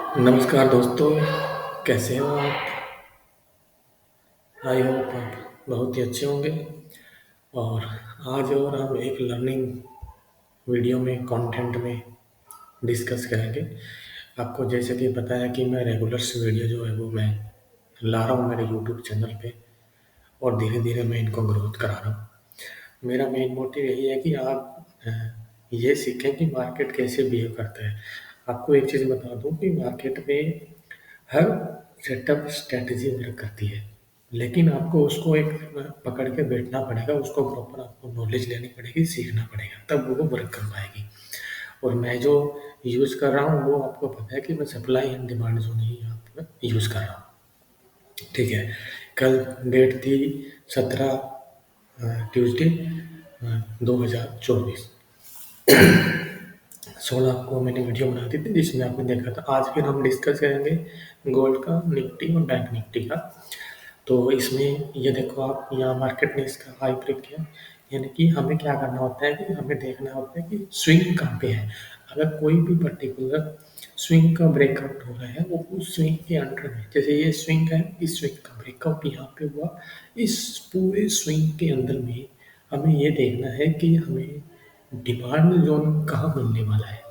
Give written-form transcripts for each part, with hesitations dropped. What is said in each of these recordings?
नमस्कार दोस्तों, कैसे हो आप? आई होप आप बहुत ही अच्छे होंगे। और आज और हम एक लर्निंग वीडियो में कंटेंट में डिस्कस करेंगे। आपको जैसे कि पता है कि मैं रेगुलर वीडियो जो है वो मैं ला रहा हूँ मेरे यूट्यूब चैनल पे, और धीरे धीरे मैं इनको ग्रोथ करा रहा हूँ। मेरा मेन मोटिव यही है कि आप ये सीखें कि मार्केट कैसे बिहेव करता है। आपको एक चीज़ बता दूँ कि मार्केट में हर सेटअप स्ट्रैटेजी वर्क करती है, लेकिन आपको उसको एक पकड़ के बैठना पड़ेगा, उसको प्रॉपर आपको नॉलेज लेनी पड़ेगी, सीखना पड़ेगा, तब वो वर्क कर पाएगी। और मैं जो यूज़ कर रहा हूँ वो आपको पता है कि मैं सप्लाई एंड डिमांड जोन ही यहाँ पे यूज़ कर रहा हूँ। ठीक है, कल डेट थी 17 ट्यूसडे 2024। 16 को मैंने वीडियो बना दी थी जिसमें आपने देखा था। आज फिर हम डिस्कस करेंगे गोल्ड का, निफ्टी और बैंक निफ्टी का। तो इसमें ये देखो आप, यहाँ मार्केट ने इसका हाई ब्रेक किया, यानी कि हमें क्या करना होता है कि हमें देखना होता है कि स्विंग कहाँ पे है। अगर कोई भी पर्टिकुलर स्विंग का ब्रेकआउट हो रहा है वो उस स्विंग के अंडर में, जैसे ये स्विंग है, इस स्विंग का ब्रेकआउट यहाँ पे हुआ, इस पूरे स्विंग के अंदर में हमें ये देखना है कि हमें डिमांड जोन कहाँ मिलने वाला है।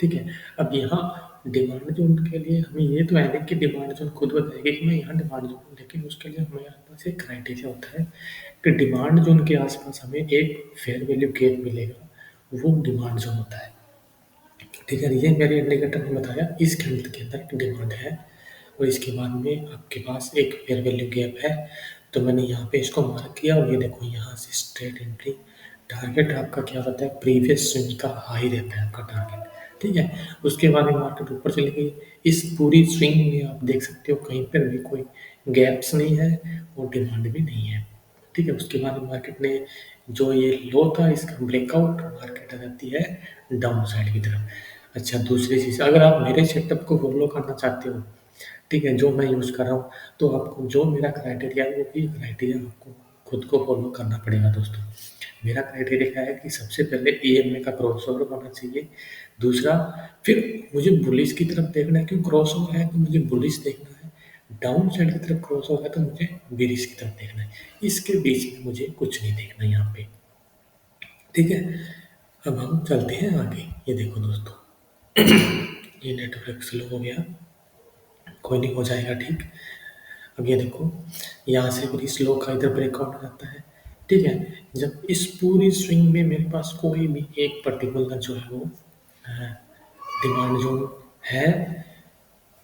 ठीक है, अब यहाँ डिमांड जोन के लिए हमें ये तो है नहीं कि डिमांड जोन खुद बताएगी कि मैं यहाँ डिमांड जोन हूँ, लेकिन उसके लिए हमारे पास एक क्राइटेरिया होता है कि डिमांड जोन के आसपास हमें एक फेयर वैल्यू गैप मिलेगा, वो डिमांड जोन होता है। ठीक है, ये मेरे इंडिकेटर ने बताया इस कैंडल के अंदर एक डिमांड है और इसके बाद में आपके पास एक फेयर वैल्यू गैप है। तो मैंने यहाँ पे इसको मार्क किया और ये देखो यहाँ से स्ट्रेट एंट्री। टारगेट आपका क्या रहता है, प्रीवियस स्विंग का हाई रहता है आपका टारगेट। ठीक है, उसके बाद में मार्केट ऊपर चली गई। इस पूरी स्विंग में आप देख सकते हो कहीं पर भी कोई गैप्स नहीं है और डिमांड भी नहीं है। ठीक है, उसके बाद मार्केट ने जो ये लो था इसका ब्रेकआउट, मार्केट आ जाती है डाउन साइड की तरफ। अच्छा, दूसरी चीज़, अगर आप मेरे सेटअप को फॉलो करना चाहते हो, ठीक है, जो मैं यूज़ कर रहा हूँ, तो आपको जो मेरा क्राइटेरिया है वो भी क्राइटेरिया आपको खुद को फॉलो करना पड़ेगा दोस्तों। मेरा क्राइटेरिया क्या है कि सबसे पहले ईएमए का क्रॉसओवर होना चाहिए। दूसरा, फिर मुझे बुलिश की तरफ देखना है, क्यों क्रॉसओवर है तो मुझे बुलिश देखना है, डाउन साइड की तरफ क्रॉसओवर है तो मुझे बेरिश की तरफ देखना है। इसके बीच में मुझे कुछ नहीं देखना यहाँ पे। ठीक है, अब हम चलते हैं आगे। ये देखो दोस्तों, ये नेटवर्क स्लो हो गया, कोई नहीं, हो जाएगा ठीक। अब ये देखो, यहाँ से फिर स्लो का इधर ब्रेकआउट आ जाता है। ठीक है, जब इस पूरी स्विंग में मेरे पास कोई भी एक पर्टिकुलर जो है वो डिमांड जोन है,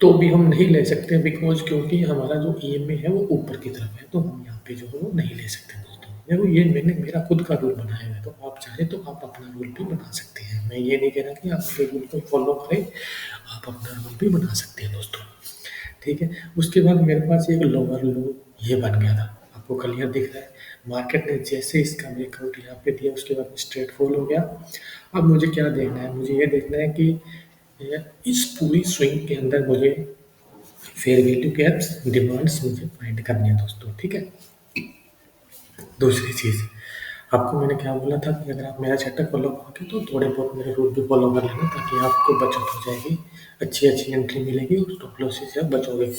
तो भी हम नहीं ले सकते, बिकॉज क्योंकि हमारा जो ईएमए है वो ऊपर की तरफ है, तो हम यहाँ पे जो है वो नहीं ले सकते दोस्तों। देखो, ये मैंने मेरा खुद का रूल बनाया है, तो आप चाहे तो आप अपना रूल भी बना सकते हैं। मैं ये नहीं कह रहा कि आप मेरे रूल को फॉलो करें, आप अपना रूल भी बना सकते हैं दोस्तों। ठीक है, उसके बाद मेरे पास एक लोअर लो ये बन गया था, आपको क्लियर दिख रहा है। मार्केट ने जैसे इसका ब्रेकआउट यहाँ पे दिया उसके बाद स्ट्रेट फॉल हो गया। अब मुझे क्या देखना है, मुझे ये देखना है कि इस पूरी स्विंग के अंदर मुझे फेयर वैल्यू गैप्स, डिमांड्स मुझे फाइंड करनी है दोस्तों। ठीक है, दूसरी चीज़, आपको मैंने क्या बोला था कि अगर आप मेरा सेटअप फॉलो करोगे तो थोड़े बहुत मेरे रूल भी फॉलो कर लेना, ताकि आपको बचत हो जाएगी, अच्छी अच्छी एंट्री मिलेगी और स्टॉप लॉसेस से आप बचोगे।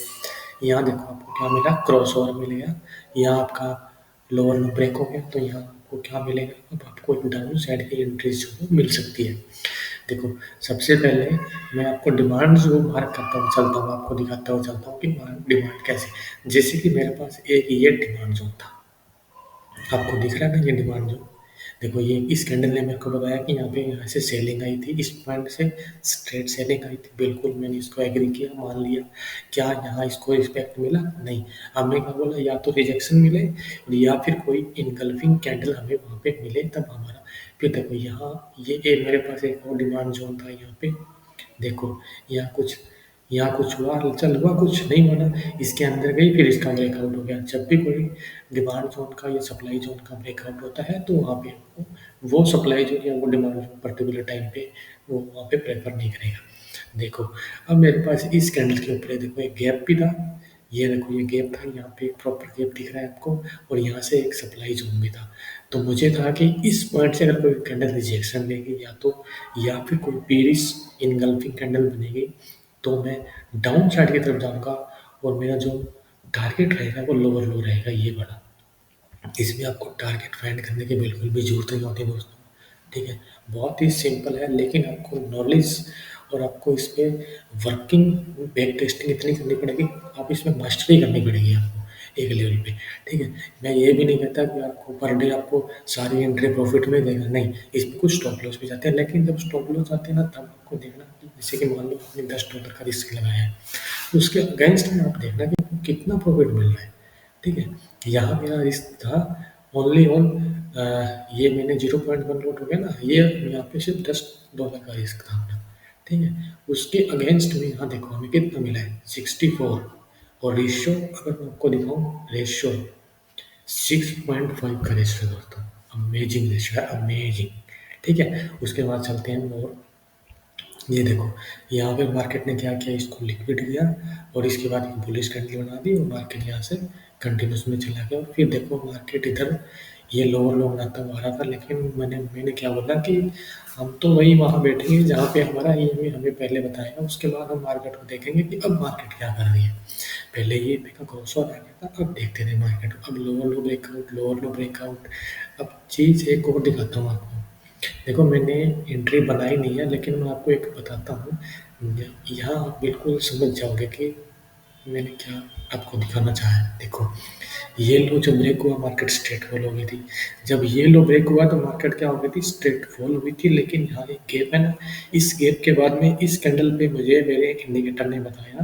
यहाँ देखो आपको क्या मिला, क्रॉस ओवर मिलेगा, यहाँ आपका लोअर लो ब्रेक हो गया, तो यहाँ आपको क्या मिलेगा, अब आपको एक डाउन साइड की एंट्रीज जो है मिल सकती है। देखो, सबसे पहले मैं आपको डिमांड जो मार्क करता हुआ चलता हूँ, आपको दिखाता हुआ चलता हूँ कि डिमांड कैसे। जैसे कि मेरे पास एक ये डिमांड जोन था, आपको दिख रहा है ना ये डिमांड जोन। देखो, ये इस कैंडल ने मेरे को बताया कि यहाँ से सेलिंग आई थी, इस पॉइंट से स्ट्रेट सेलिंग आई थी, बिल्कुल मैंने इसको एग्री किया, मान लिया। क्या यहाँ इसको रिस्पेक्ट मिला? नहीं। हमने क्या बोला, या तो रिजेक्शन मिले या फिर कोई इनगल्फिंग कैंडल हमें वहाँ पे मिले, तब हमारा। फिर देखो यहाँ ये मेरे पास एक और डिमांड जोन था यहाँ पे। देखो, यहाँ कुछ हुआ, चल हुआ, कुछ नहीं बना, इसके अंदर गई, फिर इसका ब्रेकआउट हो गया। जब भी कोई डिमांड जोन का या सप्लाई जोन का ब्रेकआउट होता है तो वहाँ पे आपको वो सप्लाई जोन या वो डिमांड जोन पर्टिकुलर टाइम पे वो वहाँ पे प्रेफर नहीं करेगा। देखो, अब मेरे पास इस कैंडल के ऊपर देखो एक गैप भी था, ये देखो ये गैप था, यहाँ पे प्रॉपर गैप दिख रहा है आपको, और यहाँ से एक सप्लाई जोन भी था। तो मुझे था कि इस पॉइंट से अगर कोई कैंडल रिजेक्शन लेगी, या फिर कोई बेरिश इनगल्फिंग कैंडल बनेगी, तो मैं डाउन साइड की तरफ जाऊँगा और मेरा जो टारगेट रहेगा वो लोअर लो रहेगा ये वाला। इसमें आपको टारगेट फाइंड करने की बिल्कुल भी ज़रूरत नहीं होती दोस्तों, ठीक है? बहुत ही सिंपल है, लेकिन आपको नॉलेज और आपको इस पे वर्किंग बैक टेस्टिंग इतनी करनी पड़ेगी, आप इसमें मास्टरी करनी पड़ेगी आपको एक लेवल पे, ठीक है? मैं ये भी नहीं कहता कि आपको पर डे आपको सारी एंट्री प्रॉफिट में देगा, नहीं, इसमें कुछ स्टॉप लॉस भी जाते हैं, लेकिन जब स्टॉप लॉस आते हैं ना तब आपको देखना कि जैसे कि मान लो आपने $10 का रिस्क लगाया है, तो उसके अगेंस्ट में आप देखना कि कितना प्रॉफिट मिल रहा है, ठीक है? यहाँ मेरा रिस्क था ओनली ऑन ये मैंने 0.1 लॉट हो गया ना, ये यहाँ पे सिर्फ $10 का रिस्क था अपना, ठीक है? उसके अगेंस्ट में यहाँ देखो हमें कितना मिला है 64 और रेशियो अगर मैं आपको दिखाऊँ रेशियो 6.5 का रेशियो दोस्तों, अमेजिंग रेशियो है, अमेजिंग, ठीक है? उसके बाद चलते हैं और ये देखो यहाँ पे मार्केट ने क्या किया, इसको लिक्विड किया और इसके बाद एक बुलिश कैंडल बना दी और मार्केट यहाँ से कंटिन्यूस में चला गया और फिर देखो मार्केट इधर ये लोअर लो बनाता हुआ आ रहा था, लेकिन मैंने क्या बोला कि हम तो वही वहाँ बैठेंगे जहाँ पे हमारा ये हमें पहले बताएगा, उसके बाद हम मार्केट को देखेंगे कि अब मार्केट क्या कर रही है। पहले ये देखा क्रॉसओवर आ गया था, अब देखते थे मार्केट, अब लोअर लो ब्रेकआउट। अब चीज़ एक और दिखाता हूँ आपको। देखो मैंने एंट्री बनाई नहीं है, लेकिन मैं आपको एक बताता हूँ, यहाँ आप बिल्कुल समझ जाओगे कि मैंने क्या आपको दिखाना चाहा है। देखो ये लो जब ब्रेक हुआ मार्केट स्ट्रेट फॉल हो गई थी, जब ये लो ब्रेक हुआ तो मार्केट क्या हो गई थी, स्ट्रेट फॉल हुई थी, लेकिन यहाँ एक गैप है ना, इस गैप के बाद में इस कैंडल पे मुझे मेरे इंडिकेटर ने बताया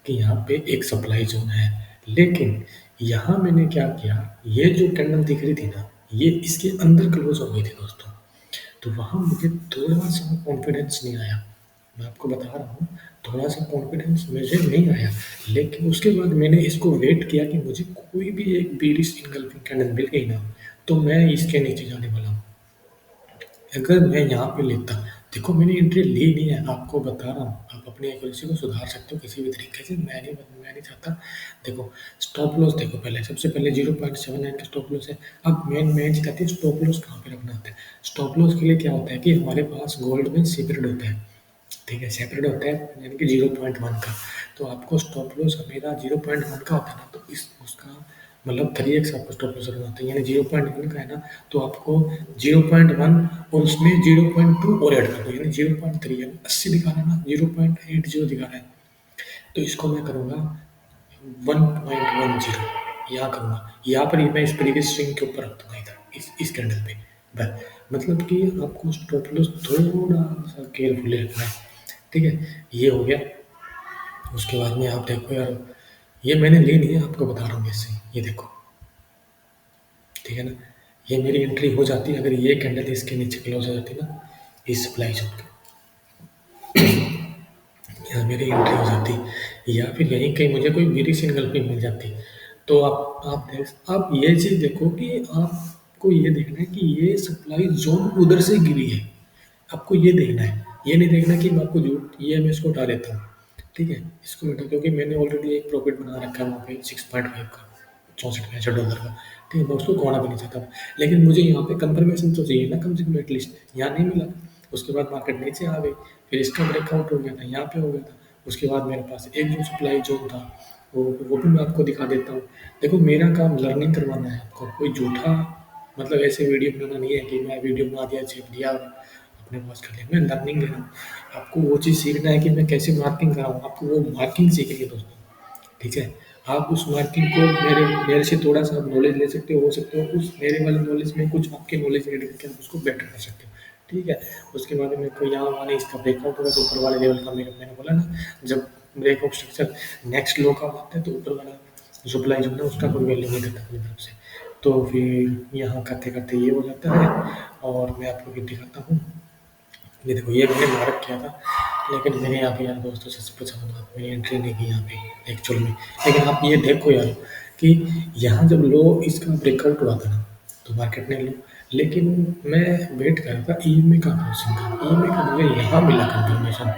कि यहाँ पे एक सप्लाई जोन है, लेकिन यहाँ मैंने क्या किया, ये जो कैंडल दिख रही थी ना, ये इसके अंदर क्लोज हो गई थी दोस्तों, तो वहाँ मुझे थोड़ा-सा कॉन्फिडेंस नहीं आया। मैं आपको बता रहा हूँ, थोड़ा-सा कॉन्फिडेंस मुझे नहीं आया, लेकिन उसके बाद मैंने इसको वेट किया कि मुझे कोई भी एक बेयरिश एंगल्फिंग कैंडल मिल गई ना, तो मैं इसके नीचे जाने वाला हूँ। अगर मैं यहाँ पे लेता, देखो मैंने एंट्री ली नहीं है, आपको बता रहा हूँ, आप अपनी एक्यूरेसी को सुधार सकते हो किसी भी तरीके से, मैं नहीं चाहता। देखो स्टॉप लॉस देखो पहले, सबसे पहले 0.79 का स्टॉप लॉस है। अब मेन चीज़ आती है स्टॉप लॉस कहाँ पे रखना होता है। स्टॉप लॉस के लिए क्या होता है कि हमारे पास गोल्ड में सेपरेट होता है, ठीक है, सेपरेट होता है यानी कि 0.1 का, तो आपको स्टॉप लॉस मेरा 0.1 का होता है ना, तो इस उसका मतलब 3x आपको स्टॉप लॉस रखना होता है, यानी 0.1 का है ना, तो आपको 0.1 और उसमें 0.2 और ऐड कर दो, यानी 0.3, यानी 80 दिखा रहा है ना, 0.80 दिखा रहा है, तो इसको मैं करूँगा 1.10 यहाँ करूँगा, यहाँ पर ही मैं इस प्रीवियस स्विंग के ऊपर रख दूँगा इधर इस कैंडल पे, बस मतलब कि आपको स्टॉप लॉस थोड़ा सा केयरफुली रखना है, ठीक है, ये हो गया। उसके बाद में आप देखो यार, ये मैंने ली नहीं है, आपको बता रहा हूँ ऐसे ही, ये देखो, ठीक है ना, ये मेरी एंट्री हो जाती है अगर ये कैंडल इसके नीचे क्लोज हो जाती है ना, इस सप्लाई जोन के, यहाँ मेरी एंट्री हो जाती, या फिर यहीं कहीं मुझे कोई मेरी सिंगल पे मिल जाती, तो आप ये चीज़ देखो कि आपको ये देखना है कि ये सप्लाई जोन उधर से गिरी है, आपको ये देखना है, ये नहीं देखना कि मैं आपको झूठ, ये मैं इसको हटा देता हूँ, ठीक है, इसको हटा, क्योंकि मैंने ऑलरेडी एक प्रॉफिट बना रखा है वहाँ पे 6.5 का, 64-65 डॉलर का, ठीक है, मैं उसको गंवाना भी नहीं चाहता, लेकिन मुझे यहाँ पे कंफर्मेशन तो चाहिए ना कम से कम एटलीस्ट, यहाँ नहीं मिला, उसके बाद मार्केट नीचे आ गई, फिर इसका ब्रेकआउट हो गया था, यहाँ पे हो गया था, उसके बाद मेरे पास एक जो सप्लाई जोन था वो भी मैं आपको दिखा देता हूँ। देखो मेरा काम लर्निंग करवाना है आपको, कोई झूठा मतलब ऐसे वीडियो बनाना नहीं है कि मैं वीडियो बना दिया, छेप दिया, अपने पास कर लिया, मैं लर्निंग दे रहा हूँ। आपको वो चीज़ सीखना है कि मैं कैसे मार्किंग कराऊँ, आपको वो मार्किंग सीखनी है दोस्तों, ठीक है? आप उस मार्किंग को मेरे मेरे से थोड़ा-सा आप नॉलेज ले सकते हो सकते हो उस मेरे वाले नॉलेज में कुछ आपके नॉलेज ऐड करके आप उसको बेटर कर सकते हो, ठीक है? उसके बाद में कोई यहाँ वहाँ नहीं, इसका ब्रेकआउट होगा तो ऊपर वाले लेवल का मैंने बोला ना, जब ब्रेकआउट स्ट्रक्चर नेक्स्ट लो का होता है तो ऊपर वाला सप्लाई जो है ना उसका कोई वैल्यू नहीं रहता अपनी तरफ से। तो फिर यहाँ करते-करते ये हो जाता है और मैं आपको भी दिखाता हूँ। ये देखो ये मैंने मार्क किया था, लेकिन मैंने यहाँ पे यार दोस्तों से पूछा था, मैंने एंट्री नहीं की यहाँ पे एक्चुअल में, लेकिन आप ये देखो यार कि यहाँ जब लो इसका ब्रेकआउट हुआ था ना, तो मार्केट ने लो, लेकिन मैं वेट कर रहा था ईएमए का क्रॉसिंग का, ईएमए का मुझे यहाँ मिला कंफर्मेशन,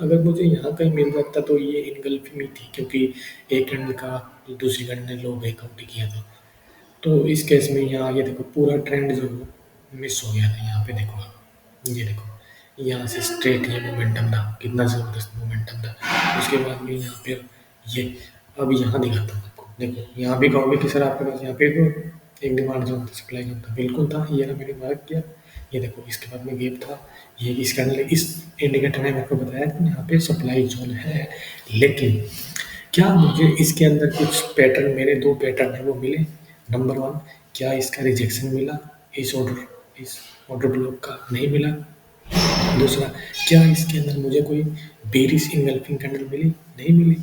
अगर मुझे यहाँ कहीं मिल जाता तो ये इनगल्फिंग ही थी, क्योंकि एक कैंडल का दूसरी कैंडल ने लो ब्रेकआउट ही किया था, तो इस केस में यहाँ ये देखो पूरा ट्रेंड जो मिस हो गया था, यहाँ पे देखो आप, ये देखो यहाँ से स्ट्रेट ये मोमेंटम था, कितना ज़बरदस्त मोमेंटम था। उसके बाद में यहाँ पे ये, अब यहाँ दिखाता हूँ आपको, देखो यहाँ भी कहोगे कि सर आपके पास यहाँ पे तो एक डिमांड जोन था, सप्लाई जोन था, बिल्कुल था, ये ना मैंने मार्क किया। ये देखो इसके बाद में गैप था, ये इसके अंदर इस इंडिकेटर ने मेरे को बताया कि यहाँ पे सप्लाई जोन है। लेकिन क्या मुझे इसके अंदर कुछ पैटर्न, मेरे दो पैटर्न है वो मिले। नंबर वन, क्या इसका रिजेक्शन मिला, इस ऑर्डर ब्लॉक का नहीं मिला। दूसरा, क्या इसके अंदर मुझे कोई बेरिश इंगल्फिंग कैंडल मिली, नहीं मिली।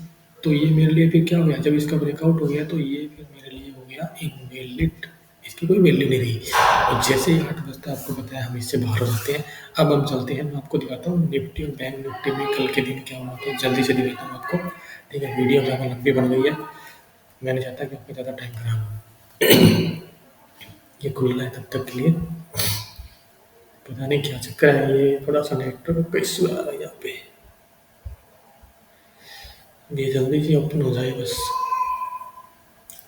तो ये मेरे लिए फिर क्या हो गया, जब इसका ब्रेकआउट हो गया तो ये फिर मेरे लिए हो गया इनवैलिड, इसकी कोई वैल्यू नहीं रही। और जैसे ही 8 बजता आपको पता है हम इससे बाहर हो जाते हैं। अब हम चलते हैं, मैं आपको दिखाता हूँ निफ्टी और बैंक निफ्टी में कल के दिन क्या हुआ था, जल्दी से दिखाता हूँ आपको। ठीक है, वीडियो ज़्यादा लंबी बन गई है, मैं नहीं चाहता कि आपका ज़्यादा टाइम खराब हो। ये खुल रहा है तब तक के लिए, पता नहीं क्या चक्कर है, ये थोड़ा सा नेटवर्क का इशू आ रहा है यहाँ पे। ये जल्दी से ओपन हो जाए बस।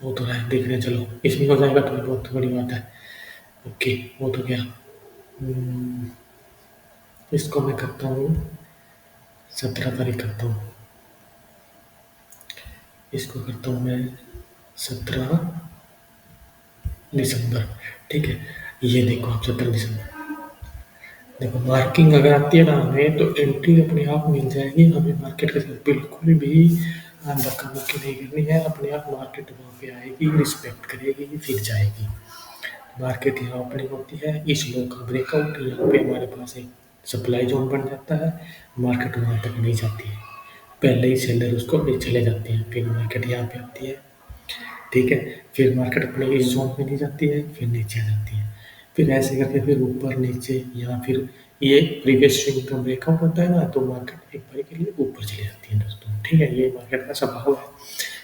वो तो है, देख रहे हैं, चलो इसमें हो जाएगा तो बहुत बड़ी बात है। ओके, वो तो क्या, इसको मैं करता हूँ 17 तारीख करता हूँ, इसको करता हूँ मैं 17 दिसंबर। ठीक है, ये देखो आप 17 दिसंबर, देखो मार्किंग अगर आती है ना हमें, तो एंट्री अपने आप मिल जाएगी हमें मार्केट के साथ, बिल्कुल भी धक्का मुक्की नहीं करनी है, अपने आप मार्केट वहाँ पे आएगी, रिस्पेक्ट करेगी, फिर जाएगी। मार्केट यहाँ ओपनिंग होती है, इस लो का ब्रेकआउट, यहाँ पे हमारे पास एक सप्लाई जोन बन जाता है, मार्केट वहाँ तक नहीं जाती है, पहले ही सेलर उसको ले चले जाते हैं, फिर मार्केट यहाँ पे आती है। ठीक है, फिर मार्केट अपने इस जोन में नहीं जाती है, फिर नीचे आ जाती है, फिर ऐसे करके फिर ऊपर नीचे, या फिर ये प्रीवियस स्विंग का ब्रेकआउट होता है ना, तो मार्केट एक बार के लिए ऊपर चली जाती है दोस्तों। ठीक है, ये मार्केट का स्वभाव है,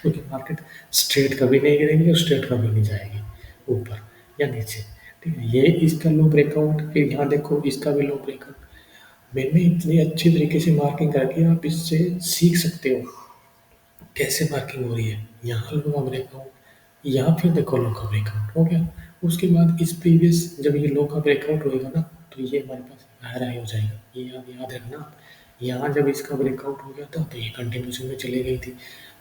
क्योंकि मार्केट स्ट्रेट कभी नहीं गिरेगी और स्ट्रेट कभी नहीं जाएगी ऊपर या नीचे। ठीक है, ये इसका लो ब्रेकआउट, फिर यहाँ देखो इसका भी लो ब्रेकआउट, मैंने इतनी अच्छी तरीके से मार्किंग करके आप इससे सीख सकते हो कैसे मार्किंग हो रही है। यहाँ लो का ब्रेकआउट, यहाँ फिर देखो लो का ब्रेकआउट हो गया। उसके बाद इस प्रीवियस जब ये लो का ब्रेकआउट होएगा ना, तो ये हमारे पास हायर हाई हो जाएगा, ये याद याद रखना आप। यहाँ जब इसका ब्रेकआउट हो गया था तो ये कंटिन्यूशन में चली गई थी।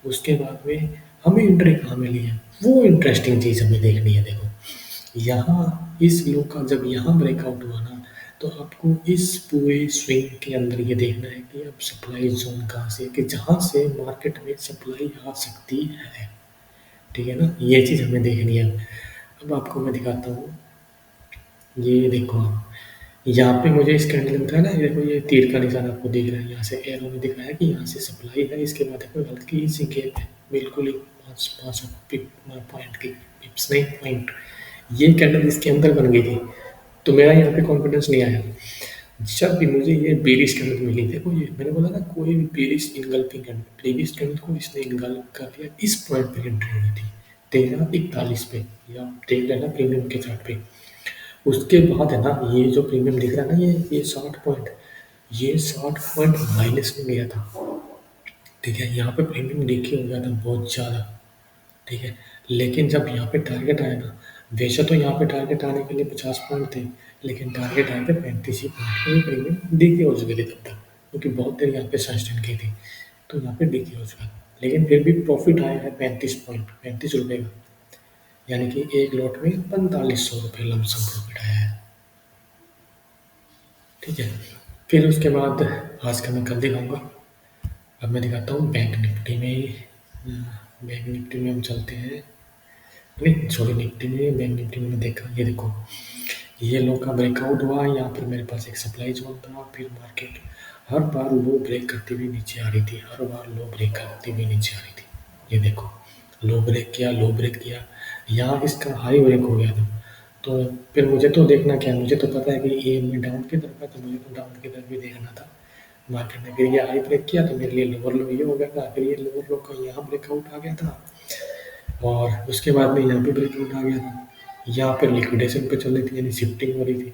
उसके बाद में हमें एंट्री कहाँ मिली है, वो इंटरेस्टिंग चीज़ हमें देखनी है। देखो यहाँ इस लो का जब यहाँ ब्रेकआउट हुआ ना, तो आपको इस पूरे स्विंग के अंदर ये देखना है कि अब सप्लाई जोन कहाँ से, कि जहाँ से मार्केट में सप्लाई आ सकती है। ठीक है ना, ये चीज़ हमें देखनी है। अब आपको मैं दिखाता हूँ, ये देखो आप, यहाँ पे मुझे इस कैंडल में था ना, ये देखो ये तीर का निशान आपको दिख रहा है, यहाँ से एरो में दिख रहा है कि यहाँ से सप्लाई है। इसके बाद देखो हल्की सी गैप है, बिल्कुल ही 5 पॉइंट की, पिप्स नहीं पॉइंट। ये कैंडल इसके अंदर बन गई थी, तो मेरा यहाँ पे कॉन्फिडेंस नहीं आया। जब भी मुझे ये बेरिश कैंडल मिली, देखो ये मैंने बोला ना, कोई भी bearish engulfing candle, previous candle को इसने इनगल्फ कर दिया, इस पॉइंट पे एंट्री हुई थी 13:41 पे, या देख लेना प्रीमियम के चार्ट पे। उसके बाद है ना, ये जो प्रीमियम दिख रहा है ना, ये 60 पॉइंट, ये 60 पॉइंट माइनस में गया था। ठीक है, यहाँ पे प्रीमियम देखिए हो गया था बहुत ज़्यादा। ठीक है, लेकिन जब यहाँ पे टारगेट आया ना, वैसे तो यहाँ पे टारगेट आने के लिए 50 पॉइंट थे, लेकिन टारगेट आए थे 35 ही पॉइंट, क्योंकि प्रीमियम देखिए हो चुकी थी तब तक, क्योंकि बहुत देर यहाँ पे सस्टेन की थी, तो यहाँ पे देखिए हो चुका था। लेकिन फिर भी प्रॉफिट आया है 35 पॉइंट, 35 रुपये का, यानी कि एक लॉट में 4500 रुपये लमसम प्रॉफिट आया है। ठीक है, फिर उसके बाद आज का मैं कल दिखाऊंगा। अब मैं दिखाता हूँ बैंक निफ्टी में। बैंक निफ्टी में हम चलते हैं, नहीं सॉरी, निफ्टी में, बैंक निफ्टी में देखा, ये देखो ये लो का ब्रेकआउट हुआ, यहाँ पर मेरे पास एक सप्लाई जोन था, फिर मार्केट हर बार लो ब्रेक करती हुई नीचे आ रही थी, हर बार लो ब्रेक करती हुई नीचे आ रही थी। ये देखो लो ब्रेक किया, लो ब्रेक किया, यहाँ इसका हाई ब्रेक हो गया था। तो फिर मुझे तो देखना क्या है, मुझे तो पता है कि ये मैं डाउन की तरफ है, तो मुझे तो डाउन की तरफ भी देखना था। मार्केट ने फिर ये हाई ब्रेक किया, तो मेरे लिए लोअर लो ये हो गया था, फिर ये लोअर लो का यहाँ ब्रेकआउट आ गया था, और उसके बाद में यहाँ पे ब्रेकआउट आ गया था। यहाँ पर लिक्विडेशन पे चल रही थी, यानी शिफ्टिंग हो रही थी।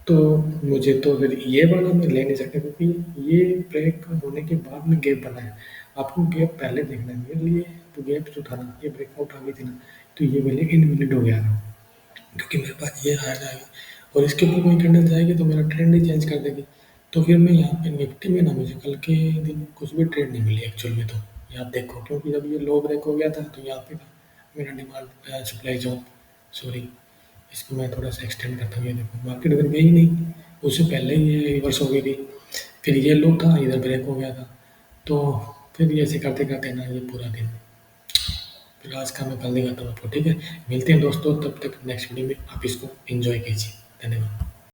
तो मुझे तो फिर ये वाला मैं ले नहीं सकता, क्योंकि ये ब्रेक होने के बाद में गैप बना है। आपको गैप पहले देखना है, मेरे लिए तो गैप जो था ना, ये ब्रेकआउट आ गई थी ना, तो ये मेरे लिए इनवैलिड हो गया था, क्योंकि मेरे पास ये हायर आएगी और इसके ऊपर कोई कैंडल जाएगी तो मेरा ट्रेंड ही चेंज कर देगी। तो फिर मैं यहाँ पे निफ्टी में ना मुझे कल के दिन कुछ भी ट्रेड नहीं मिली एक्चुअल में तो। ये आप देखो, क्योंकि जब ये लो ब्रेक हो गया था तो यहाँ पे मेरा डिमांड सप्लाई जोन, सॉरी, इसको मैं थोड़ा सा एक्सटेंड करता हूँ। ये देखो मार्केट इधर गई नहीं, उससे पहले ही ये रिवर्स हो गई थी। फिर ये लो था, इधर ब्रेक हो गया था। तो फिर ये ऐसे करते करते ना ये पूरा दिन, फिर आज का मैं कल दिखाता हूँ आपको, ठीक है। मिलते हैं दोस्तों, तब तक नेक्स्ट वीडियो में। आप इसको एंजॉय कीजिए। धन्यवाद।